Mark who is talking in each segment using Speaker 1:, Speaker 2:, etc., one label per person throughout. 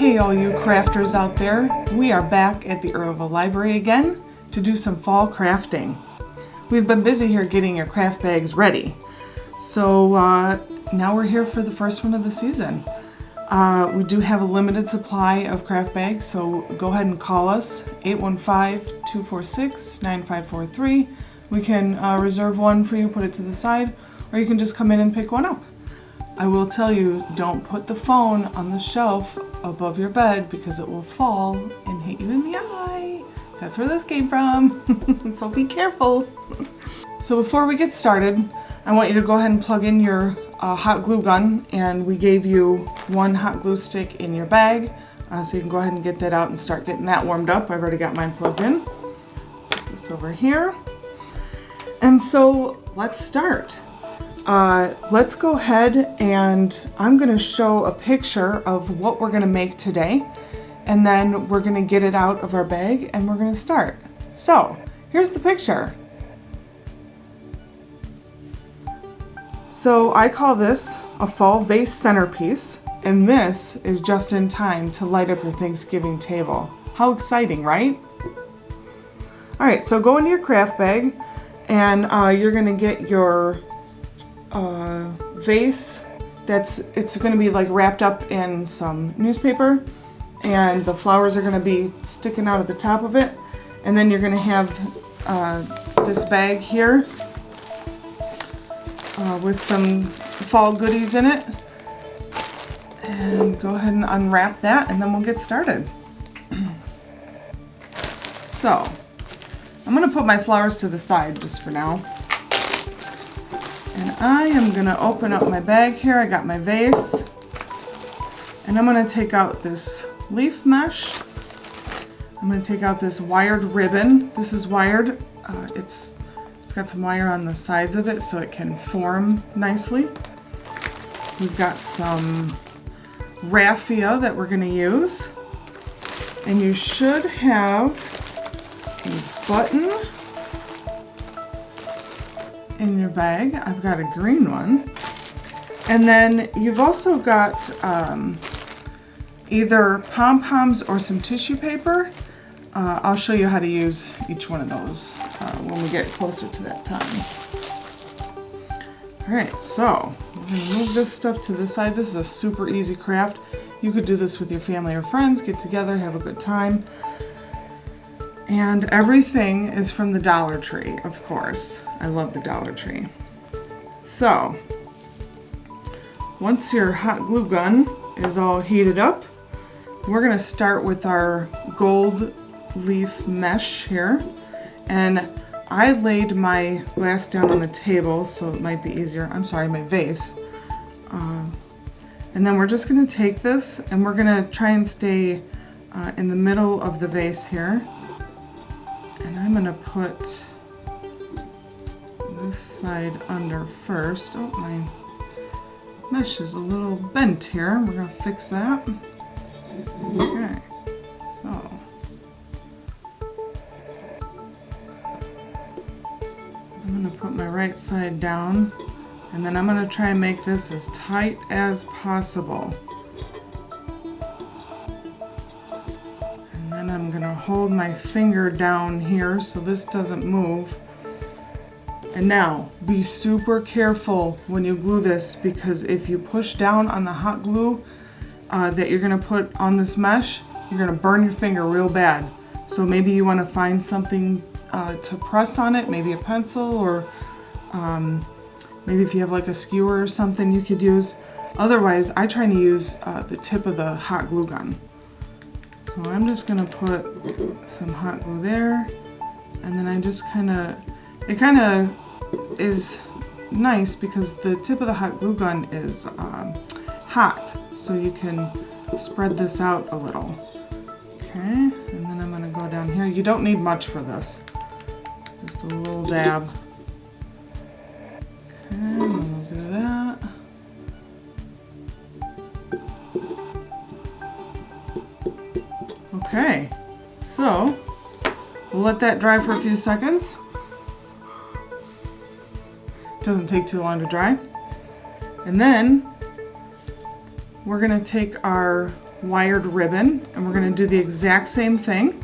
Speaker 1: Hey all you crafters out there, we are back at the Erleville Library again to do some fall crafting. We've been busy here getting your craft bags ready. So now we're here for the first one of the season. We do have a limited supply of craft bags, so go ahead and call us, 815-246-9543. We can reserve one for you, put it to the side, or you can just come in and pick one up. I will tell you, don't put the phone on the shelf above your bed because it will fall and hit you in the eye. That's where this came from. So be careful. So before we get started, I want you to go ahead and plug in your hot glue gun, and we gave you one hot glue stick in your bag, so you can go ahead and get that out and start getting that warmed up. I've already got mine plugged in. Put this over here. And so let's start. Let's go ahead and I'm going to show a picture of what we're going to make today, and then we're going to get it out of our bag and we're going to start. So here's the picture. So I call this a fall vase centerpiece, and this is just in time to light up your Thanksgiving table. How exciting, right? Alright, so go into your craft bag and you're going to get your vase. It's going to be like wrapped up in some newspaper, and the flowers are going to be sticking out at the top of it, and then you're going to have this bag here with some fall goodies in it, and go ahead and unwrap that and then we'll get started. So I'm going to put my flowers to the side just for now. And I am going to open up my bag here. I got my vase. And I'm going to take out this leaf mesh. I'm going to take out this wired ribbon. This is wired. It's got some wire on the sides of it so it can form nicely. We've got some raffia that we're going to use. And you should have a button in your bag. I've got a green one. And then you've also got either pom-poms or some tissue paper. I'll show you how to use each one of those when we get closer to that time. Alright, so we're going to move this stuff to the side. This is a super easy craft. You could do this with your family or friends, get together, have a good time. And everything is from the Dollar Tree, of course. I love the Dollar Tree. So, once your hot glue gun is all heated up, we're going to start with our gold leaf mesh here. And I laid my glass down on the table, so it might be easier. I'm sorry, my vase. And then we're just going to take this and we're going to try and stay in the middle of the vase here. And I'm going to put this side under first. Oh, my mesh is a little bent here. We're going to fix that. Okay, so I'm going to put my right side down, and then I'm going to try and make this as tight as possible. And then I'm going to hold my finger down here so this doesn't move. And now, be super careful when you glue this, because if you push down on the hot glue that you're going to put on this mesh, you're going to burn your finger real bad. So maybe you want to find something to press on it, maybe a pencil, or maybe if you have like a skewer or something you could use. Otherwise, I try to use the tip of the hot glue gun. So I'm just going to put some hot glue there, and then I just it kind of is nice because the tip of the hot glue gun is hot, so you can spread this out a little. Okay, and then I'm going to go down here. You don't need much for this, just a little dab. Okay, and we'll do that. Okay, so we'll let that dry for a few seconds. Doesn't take too long to dry. And then we're going to take our wired ribbon, and we're going to do the exact same thing.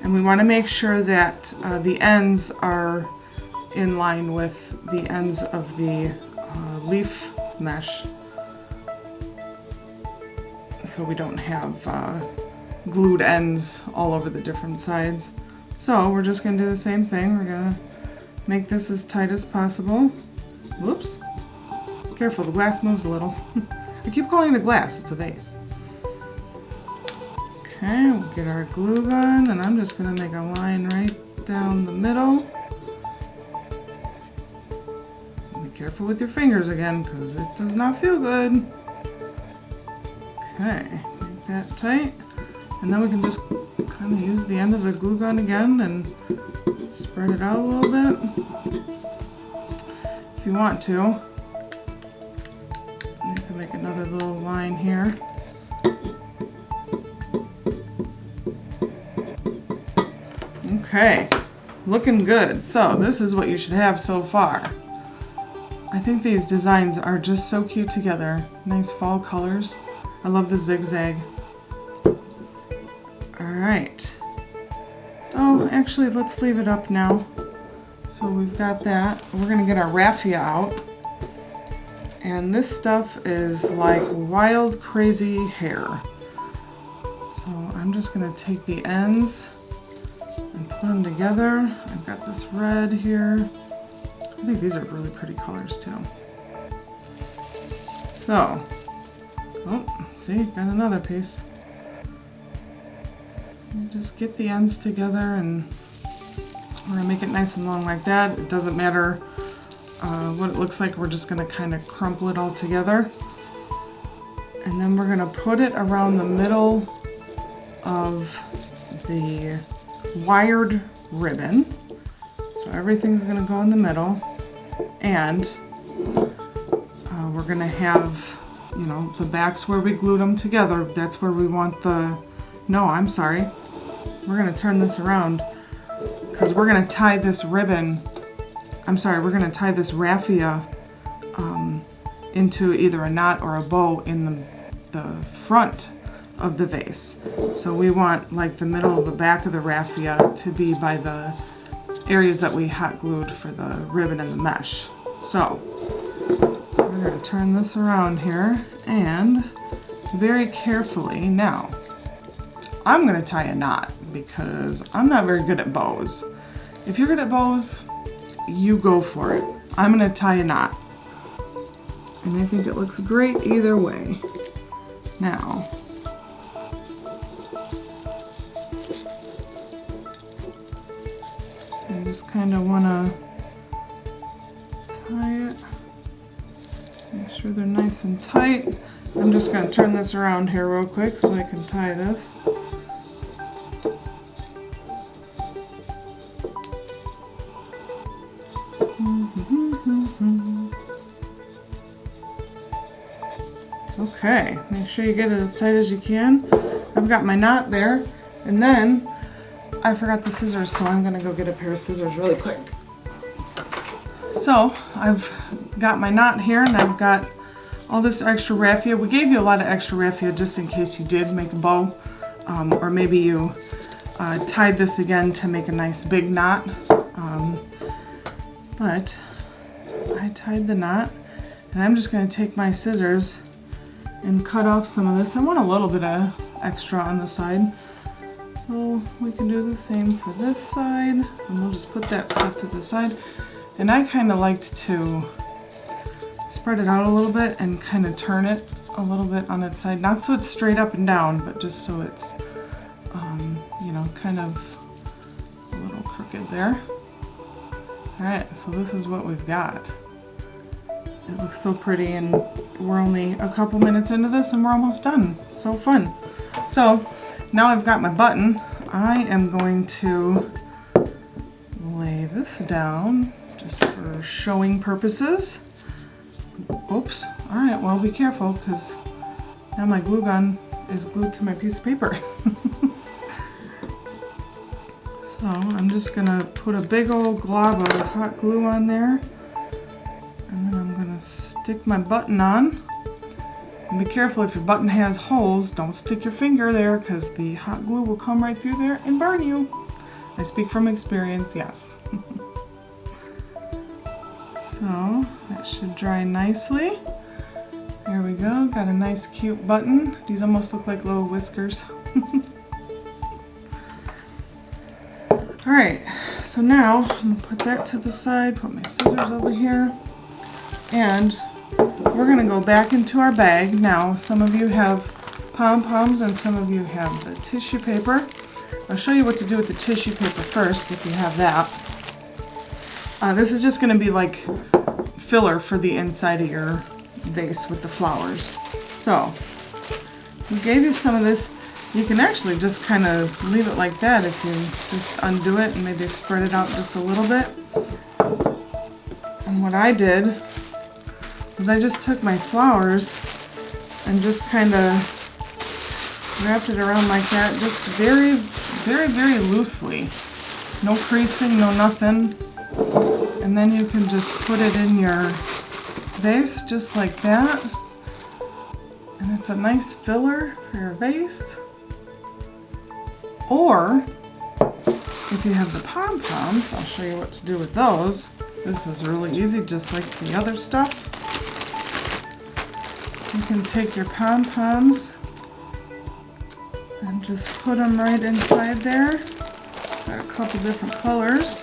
Speaker 1: And we want to make sure that the ends are in line with the ends of the leaf mesh, so we don't have glued ends all over the different sides. So we're just going to do the same thing. We're going to make this as tight as possible. Whoops. Careful, the glass moves a little. I keep calling it a glass, it's a vase. Okay, we'll get our glue gun, and I'm just going to make a line right down the middle. Be careful with your fingers again, because it does not feel good. Okay, make that tight. And then we can just kind of use the end of the glue gun again and spread it out a little bit. If you want to, you can make another little line here. Okay, looking good. So this is what you should have so far. I think these designs are just so cute together. Nice fall colors. I love the zigzag. Alright. Oh, actually, let's leave it up now. So we've got that. We're going to get our raffia out. And this stuff is like wild, crazy hair. So I'm just going to take the ends and put them together. I've got this red here. I think these are really pretty colors too. So, oh, see, got another piece. You just get the ends together, and we're gonna make it nice and long like that. It doesn't matter what it looks like. We're just gonna kind of crumple it all together. And then we're gonna put it around the middle of the wired ribbon. So everything's gonna go in the middle, and we're gonna have, you know, the backs where we glued them together. That's where we want the, no, I'm sorry. We're gonna turn this around because we're gonna tie this ribbon, I'm sorry, we're gonna tie this raffia into either a knot or a bow in the front of the vase. So we want like the middle of the back of the raffia to be by the areas that we hot glued for the ribbon and the mesh. So we're going to turn this around here, and very carefully, now I'm going to tie a knot because I'm not very good at bows. If you're good at bows, you go for it. I'm going to tie a knot, and I think it looks great either way. Now I just kind of want to tie it, make sure they're nice and tight. I'm just going to turn this around here real quick so I can tie this. Okay, make sure you get it as tight as you can. I've got my knot there, and then I forgot the scissors, so I'm gonna go get a pair of scissors really quick. So I've got my knot here, and I've got all this extra raffia. We gave you a lot of extra raffia just in case you did make a bow, or maybe you tied this again to make a nice big knot. But I tied the knot, and I'm just gonna take my scissors and cut off some of this. I want a little bit of extra on the side. So we can do the same for this side, and we'll just put that stuff to the side. And I kind of liked to spread it out a little bit and kind of turn it a little bit on its side. Not so it's straight up and down, but just so it's, you know, kind of a little crooked there. Alright, so this is what we've got. It looks so pretty, and we're only a couple minutes into this and we're almost done. So fun. So now I've got my button. I am going to lay this down just for showing purposes. Oops. Alright, well, be careful because now my glue gun is glued to my piece of paper. So I'm just going to put a big old glob of hot glue on there. And then I'm going to stick my button on. And be careful, if your button has holes, don't stick your finger there because the hot glue will come right through there and burn you. I speak from experience, yes. So that should dry nicely. There we go, got a nice cute button. These almost look like little whiskers. Alright, so now I'm going to put that to the side, put my scissors over here, and we're going to go back into our bag. Now, some of you have pom-poms and some of you have the tissue paper. I'll show you what to do with the tissue paper first if you have that. This is just going to be like filler for the inside of your vase with the flowers. So, we gave you some of this. You can actually just kind of leave it like that if you just undo it and maybe spread it out just a little bit. And what I did was I just took my flowers and just kind of wrapped it around like that, just very, very, very loosely. No creasing, no nothing. And then you can just put it in your vase just like that. And it's a nice filler for your vase. Or, if you have the pom-poms, I'll show you what to do with those. This is really easy, just like the other stuff. You can take your pom-poms and just put them right inside there. Got a couple different colors.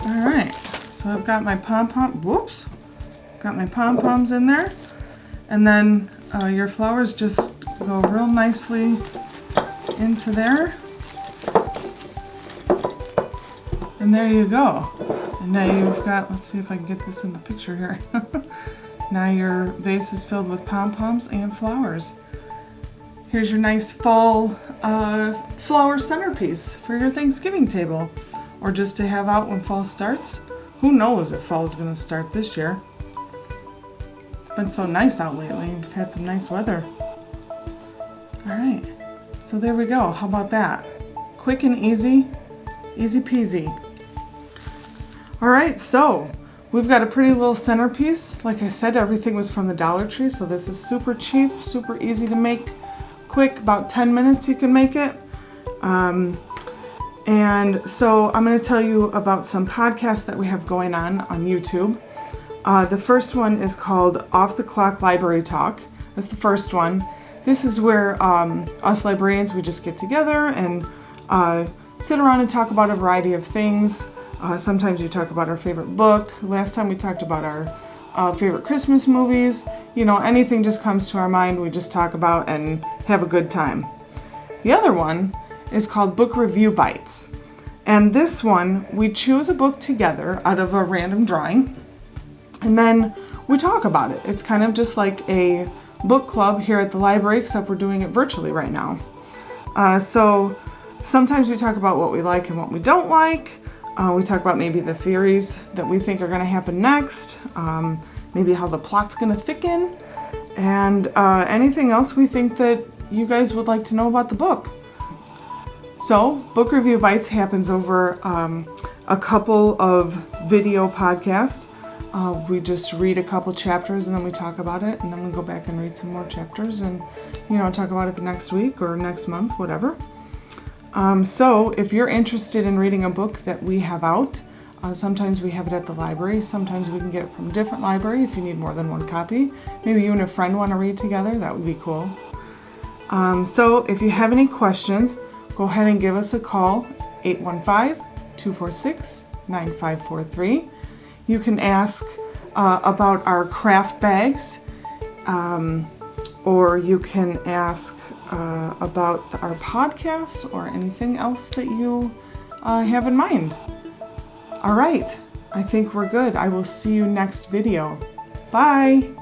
Speaker 1: Alright, so I've got my got my pom-poms in there. And then your flowers just go real nicely into there. And there you go. And now you've got, let's see if I can get this in the picture here. Now your vase is filled with pom-poms and flowers. Here's your nice fall flower centerpiece for your Thanksgiving table. Or just to have out when fall starts. Who knows if fall is going to start this year. It's been so nice out lately. We've had some nice weather. Alright, so there we go. How about that? Quick and easy. Easy peasy. Alright, so we've got a pretty little centerpiece. Like I said, everything was from the Dollar Tree, so this is super cheap, super easy to make. Quick, about 10 minutes you can make it. And so I'm going to tell you about some podcasts that we have going on YouTube. The first one is called Off the Clock Library Talk. That's the first one. This is where us librarians, we just get together and sit around and talk about a variety of things. Sometimes we talk about our favorite book. Last time we talked about our favorite Christmas movies. You know, anything just comes to our mind, we just talk about and have a good time. The other one is called Book Review Bites. And this one, we choose a book together out of a random drawing, and then we talk about it. It's kind of just like a book club here at the library, except we're doing it virtually right now. So sometimes we talk about what we like and what we don't like. We talk about maybe the theories that we think are going to happen next, maybe how the plot's going to thicken, and anything else we think that you guys would like to know about the book. So, Book Review Bites happens over a couple of video podcasts. We just read a couple chapters and then we talk about it, and then we go back and read some more chapters and, you know, talk about it the next week or next month, whatever. So, if you're interested in reading a book that we have out, sometimes we have it at the library, sometimes we can get it from a different library if you need more than one copy. Maybe you and a friend want to read together, that would be cool. So, if you have any questions, go ahead and give us a call, 815-246-9543. You can ask about our craft bags, or you can ask about our podcast or anything else that you have in mind. All right, I think we're good. I will see you next video. Bye.